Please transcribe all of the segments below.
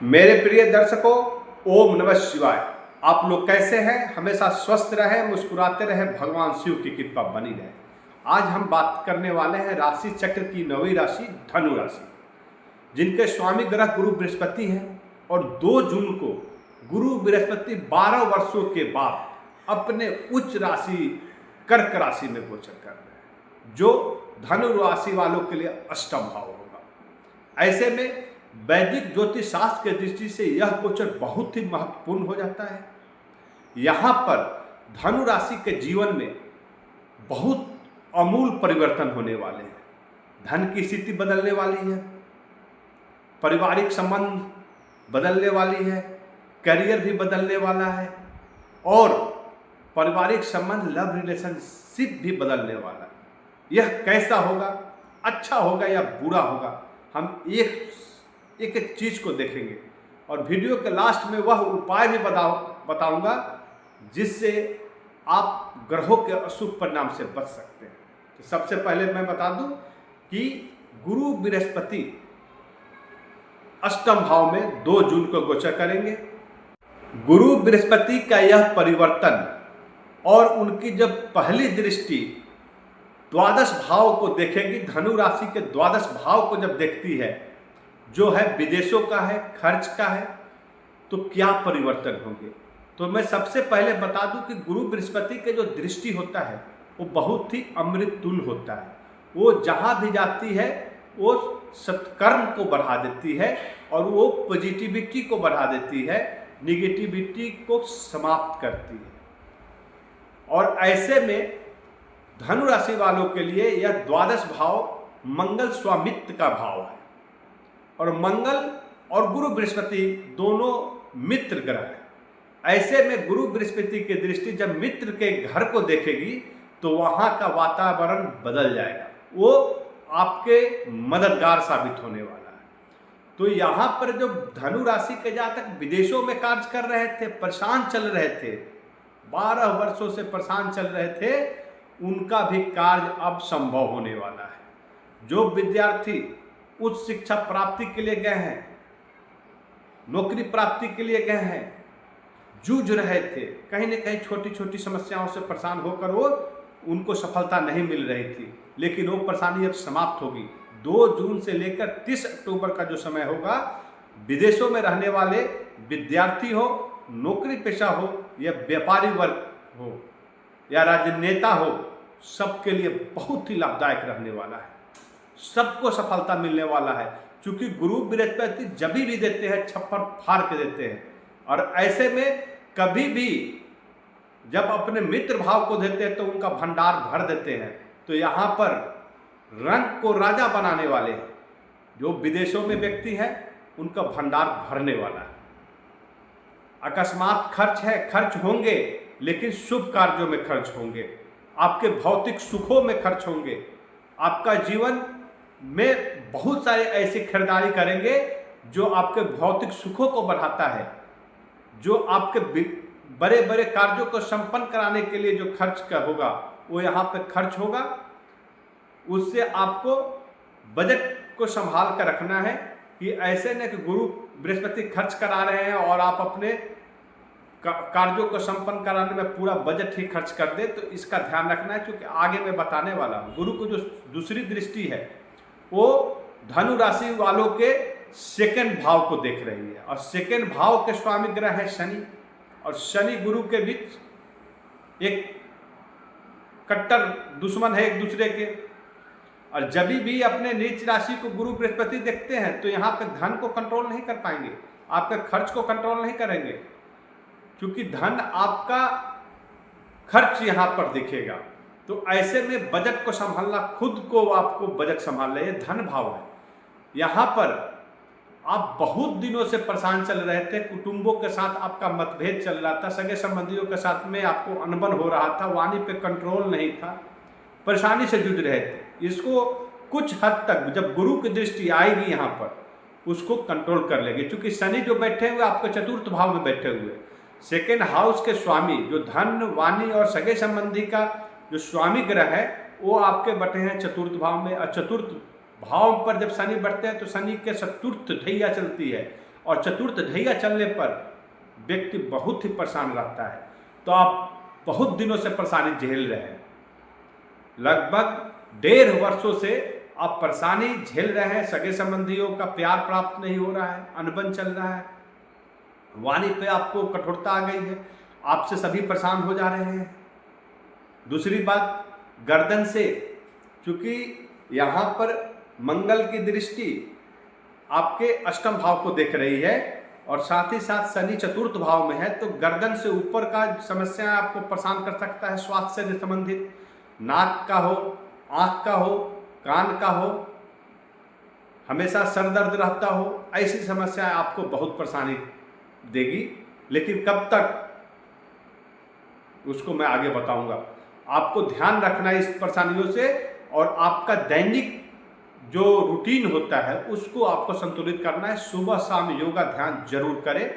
मेरे प्रिय दर्शकों, ओम नमः शिवाय। आप लोग कैसे हैं? हमेशा स्वस्थ रहें, मुस्कुराते रहें, भगवान शिव की कृपा बनी रहे। आज हम बात करने वाले हैं राशि चक्र की 9वीं राशि धनु राशि, जिनके स्वामी ग्रह गुरु बृहस्पति हैं और 2 जून को गुरु बृहस्पति 12 वर्षों के बाद अपने उच्च राशि कर्क राशि में गोचर कर रहे हैं, जो धनु राशि वालों के लिए अष्टम भाव होगा। ऐसे में वैदिक ज्योतिष शास्त्र की दृष्टि से यह गोचर बहुत ही महत्वपूर्ण हो जाता है। यहाँ पर धनु राशि के जीवन में बहुत अमूल परिवर्तन होने वाले हैं। धन की स्थिति बदलने वाली है, पारिवारिक संबंध बदलने वाली है, करियर भी बदलने वाला है और पारिवारिक संबंध लव रिलेशनशिप भी बदलने वाला है। यह कैसा होगा, अच्छा होगा या बुरा होगा, हम एक चीज को देखेंगे और वीडियो के लास्ट में वह उपाय भी बताऊंगा जिससे आप ग्रहों के अशुभ परिणाम से बच सकते हैं। तो सबसे पहले मैं बता दूं कि गुरु बृहस्पति अष्टम भाव में 2 जून को गोचर करेंगे। गुरु बृहस्पति का यह परिवर्तन और उनकी जब पहली दृष्टि द्वादश भाव को देखेगी, धनु राशि के द्वादश भाव को जब देखती है, जो है विदेशों का है, खर्च का है, तो क्या परिवर्तन होंगे। तो मैं सबसे पहले बता दूं कि गुरु बृहस्पति के जो दृष्टि होता है वो बहुत ही अमृत तुल्य होता है। वो जहां भी जाती है वो सत्कर्म को बढ़ा देती है और वो पॉजिटिविटी को बढ़ा देती है, निगेटिविटी को समाप्त करती है। और ऐसे में धनु राशि वालों के लिए यह द्वादश भाव मंगल स्वामित्व का भाव है और मंगल और गुरु बृहस्पति दोनों मित्र ग्रह हैं। ऐसे में गुरु बृहस्पति की दृष्टि जब मित्र के घर को देखेगी तो वहां का वातावरण बदल जाएगा, वो आपके मददगार साबित होने वाला है। तो यहाँ पर जो धनु राशि के जातक विदेशों में कार्य कर रहे थे, परेशान चल रहे थे, 12 वर्षों से परेशान चल रहे थे, उनका भी कार्य अब संभव होने वाला है। जो विद्यार्थी उच्च शिक्षा प्राप्ति के लिए गए हैं, नौकरी प्राप्ति के लिए गए हैं, जूझ रहे थे, कहीं न कहीं छोटी छोटी समस्याओं से परेशान होकर उनको सफलता नहीं मिल रही थी, लेकिन वो परेशानी अब समाप्त होगी। 2 जून से लेकर 30 अक्टूबर का जो समय होगा, विदेशों में रहने वाले विद्यार्थी हो, नौकरी पेशा हो या व्यापारी वर्ग हो या राजनेता हो, सबके लिए बहुत ही लाभदायक रहने वाला है। सबको सफलता मिलने वाला है, क्योंकि गुरु बृहस्पति जब भी देते हैं छप्पर फाड़ के देते हैं। और ऐसे में कभी भी जब अपने मित्र भाव को देते हैं तो उनका भंडार भर देते हैं। तो यहाँ पर रंग को राजा बनाने वाले हैं, जो विदेशों में व्यक्ति है उनका भंडार भरने वाला है। अकस्मात खर्च है, खर्च होंगे, लेकिन शुभ कार्यों में खर्च होंगे, आपके भौतिक सुखों में खर्च होंगे। आपका जीवन में बहुत सारे ऐसी खरीदारी करेंगे जो आपके भौतिक सुखों को बढ़ाता है, जो आपके बड़े बड़े कार्यों को संपन्न कराने के लिए जो खर्च का होगा वो यहाँ पे खर्च होगा। उससे आपको बजट को संभाल कर रखना है कि ऐसे न कि गुरु बृहस्पति खर्च करा रहे हैं और आप अपने कार्यों को संपन्न कराने में पूरा बजट ही खर्च कर दे, तो इसका ध्यान रखना है, क्योंकि आगे मैं बताने वाला हूँ। गुरु को जो दूसरी दृष्टि है वो धनु राशि वालों के सेकंड भाव को देख रही है और सेकंड भाव के स्वामी ग्रह है शनि, और शनि गुरु के बीच एक कट्टर दुश्मन है एक दूसरे के। और जब भी अपने नीच राशि को गुरु बृहस्पति देखते हैं तो यहाँ पे धन को कंट्रोल नहीं कर पाएंगे, आपके खर्च को कंट्रोल नहीं करेंगे, क्योंकि धन आपका खर्च यहाँ पर दिखेगा। तो ऐसे में बजट को संभालना, खुद को आपको बजट संभालना, ये धन भाव है। यहाँ पर आप बहुत दिनों से परेशान चल रहे थे, कुटुंबों के साथ आपका मतभेद चल रहा था, सगे संबंधियों के साथ में आपको अनबन हो रहा था, वाणी पे कंट्रोल नहीं था, परेशानी से जूझ रहे थे। इसको कुछ हद तक जब गुरु की दृष्टि आएगी यहाँ पर उसको कंट्रोल कर लेंगे, क्योंकि शनि जो बैठे हुए आपके चतुर्थ भाव में बैठे हुए, सेकेंड हाउस के स्वामी जो धन, वाणी और सगे संबंधी का जो स्वामी ग्रह है वो आपके बैठे हैं चतुर्थ भाव में। और चतुर्थ भाव पर जब शनि बढ़ते हैं तो शनि के चतुर्थ ढैया चलती है और चतुर्थ ढैया चलने पर व्यक्ति बहुत ही परेशान रहता है। तो आप बहुत दिनों से परेशानी झेल रहे हैं, लगभग 1.5 वर्षों से आप परेशानी झेल रहे हैं, सगे संबंधियों का प्यार प्राप्त नहीं हो रहा है, अनबन चल रहा है, वाणी पे आपको कठोरता आ गई है, आपसे सभी परेशान हो जा रहे हैं। दूसरी बात, गर्दन से, क्योंकि यहाँ पर मंगल की दृष्टि आपके अष्टम भाव को देख रही है और साथ ही साथ शनि चतुर्थ भाव में है, तो गर्दन से ऊपर का समस्या आपको परेशान कर सकता है। स्वास्थ्य से संबंधित, नाक का हो, आँख का हो, कान का हो, हमेशा सर दर्द रहता हो, ऐसी समस्या आपको बहुत परेशानी देगी। लेकिन कब तक, उसको मैं आगे बताऊंगा। आपको ध्यान रखना है इस परेशानियों से, और आपका दैनिक जो रूटीन होता है उसको आपको संतुलित करना है। सुबह शाम योगा ध्यान जरूर करें,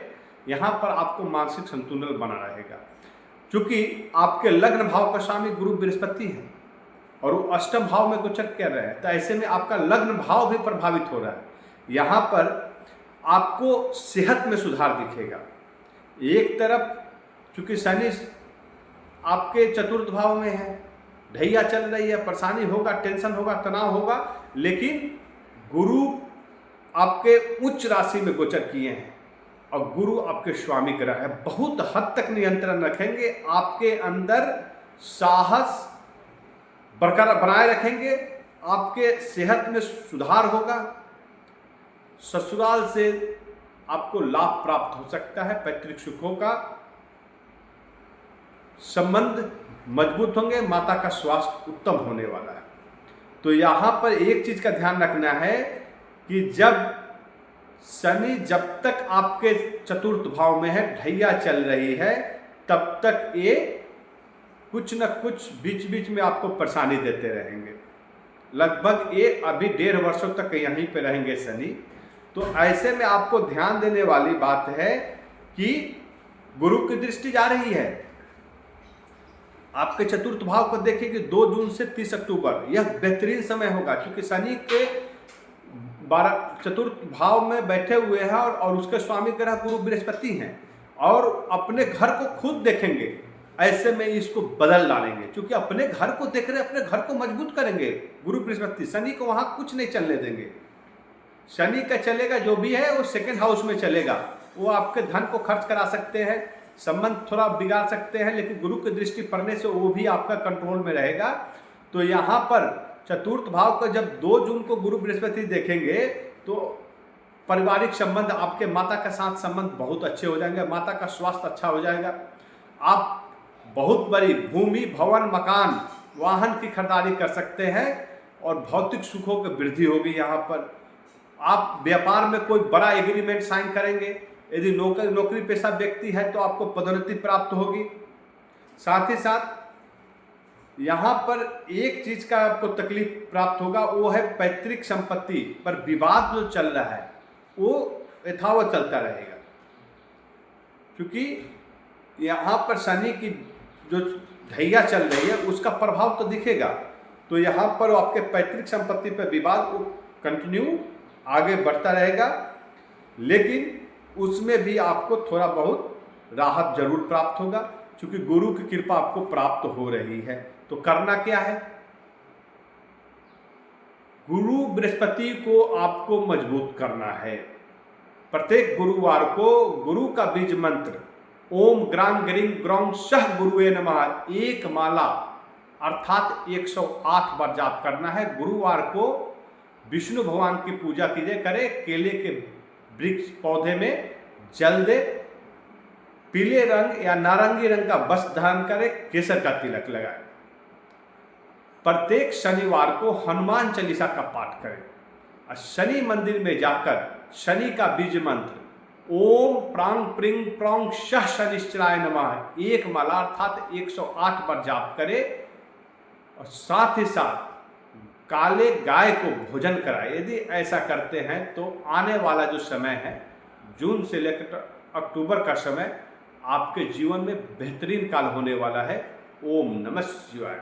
यहाँ पर आपको मानसिक संतुलन बना रहेगा। क्योंकि आपके लग्न भाव का स्वामी गुरु बृहस्पति है और वो अष्टम भाव में गोचर कर रहे हैं, तो ऐसे में आपका लग्न भाव भी प्रभावित हो रहा है। यहाँ पर आपको सेहत में सुधार दिखेगा। एक तरफ चूंकि शनि आपके चतुर्थ भाव में है, ढैया चल रही है, परेशानी होगा, टेंशन होगा, तनाव होगा, लेकिन गुरु आपके उच्च राशि में गोचर किए हैं और गुरु आपके स्वामी ग्रह है, बहुत हद तक नियंत्रण रखेंगे, आपके अंदर साहस बरकरार बनाए रखेंगे, आपके सेहत में सुधार होगा, ससुराल से आपको लाभ प्राप्त हो सकता है, पैतृक सुखों का संबंध मजबूत होंगे, माता का स्वास्थ्य उत्तम होने वाला है। तो यहाँ पर एक चीज का ध्यान रखना है कि जब शनि जब तक आपके चतुर्थ भाव में है, ढैया चल रही है, तब तक ये कुछ न कुछ बीच बीच में आपको परेशानी देते रहेंगे। लगभग ये अभी 1.5 वर्षों तक यहीं पे रहेंगे शनि। तो ऐसे में आपको ध्यान देने वाली बात है कि गुरु की दृष्टि जा रही है आपके चतुर्थ भाव को। देखिए कि 2 जून से 30 अक्टूबर यह बेहतरीन समय होगा, क्योंकि शनि के 12 चतुर्थ भाव में बैठे हुए हैं और उसके स्वामी ग्रह गुरु बृहस्पति हैं और अपने घर को खुद देखेंगे। ऐसे में इसको बदल डालेंगे, क्योंकि अपने घर को देख रहे, अपने घर को मजबूत करेंगे गुरु बृहस्पति। शनि को वहां कुछ नहीं चलने देंगे। शनि का चलेगा जो भी है वो 2nd हाउस में चलेगा, वो आपके धन को खर्च करा सकते हैं, संबंध थोड़ा बिगाड़ सकते हैं, लेकिन गुरु की दृष्टि पड़ने से वो भी आपका कंट्रोल में रहेगा। तो यहाँ पर चतुर्थ भाव का जब 2 जून को गुरु बृहस्पति देखेंगे तो पारिवारिक संबंध, आपके माता के साथ संबंध बहुत अच्छे हो जाएंगे, माता का स्वास्थ्य अच्छा हो जाएगा। आप बहुत बड़ी भूमि, भवन, मकान, वाहन की खरीदारी कर सकते हैं और भौतिक सुखों की वृद्धि होगी। यहाँ पर आप व्यापार में कोई बड़ा एग्रीमेंट साइन करेंगे। यदि नौकरी पेशा व्यक्ति है तो आपको पदोन्नति प्राप्त होगी। साथ ही साथ यहाँ पर एक चीज का आपको तकलीफ प्राप्त होगा, वो है पैतृक संपत्ति पर विवाद जो चल रहा है वो यथावत चलता रहेगा, क्योंकि यहाँ पर शनि की जो ढैया चल रही है उसका प्रभाव तो दिखेगा। तो यहाँ पर आपके पैतृक संपत्ति पर विवाद वो कंटिन्यू आगे बढ़ता रहेगा, लेकिन उसमें भी आपको थोड़ा बहुत राहत जरूर प्राप्त होगा, क्योंकि गुरु की कृपा आपको प्राप्त हो रही है। तो करना क्या है, गुरु बृहस्पति को आपको मजबूत करना है। प्रत्येक गुरुवार को गुरु का बीज मंत्र ओम ग्रां ग्रीं ग्रौं सह गुरुवे नमः 1 माला अर्थात 108 बार जाप करना है। गुरुवार को विष्णु भगवान की पूजा कीजिए, करे, केले के वृक्ष पौधे में जल दे, पीले रंग या नारंगी रंग का वस्त्र धारण करे, केसर का तिलक लगाए। प्रत्येक शनिवार को हनुमान चालीसा का पाठ करें और शनि मंदिर में जाकर शनि का बीज मंत्र ओम प्रांग प्रिंग प्रौंग शह शनिश्चराय नमः 1 माला अर्थात 108 बार जाप करे और साथ ही साथ काले गाय को भोजन कराए। यदि ऐसा करते हैं तो आने वाला जो समय है जून से लेकर अक्टूबर का समय आपके जीवन में बेहतरीन काल होने वाला है। ओम नमः शिवाय।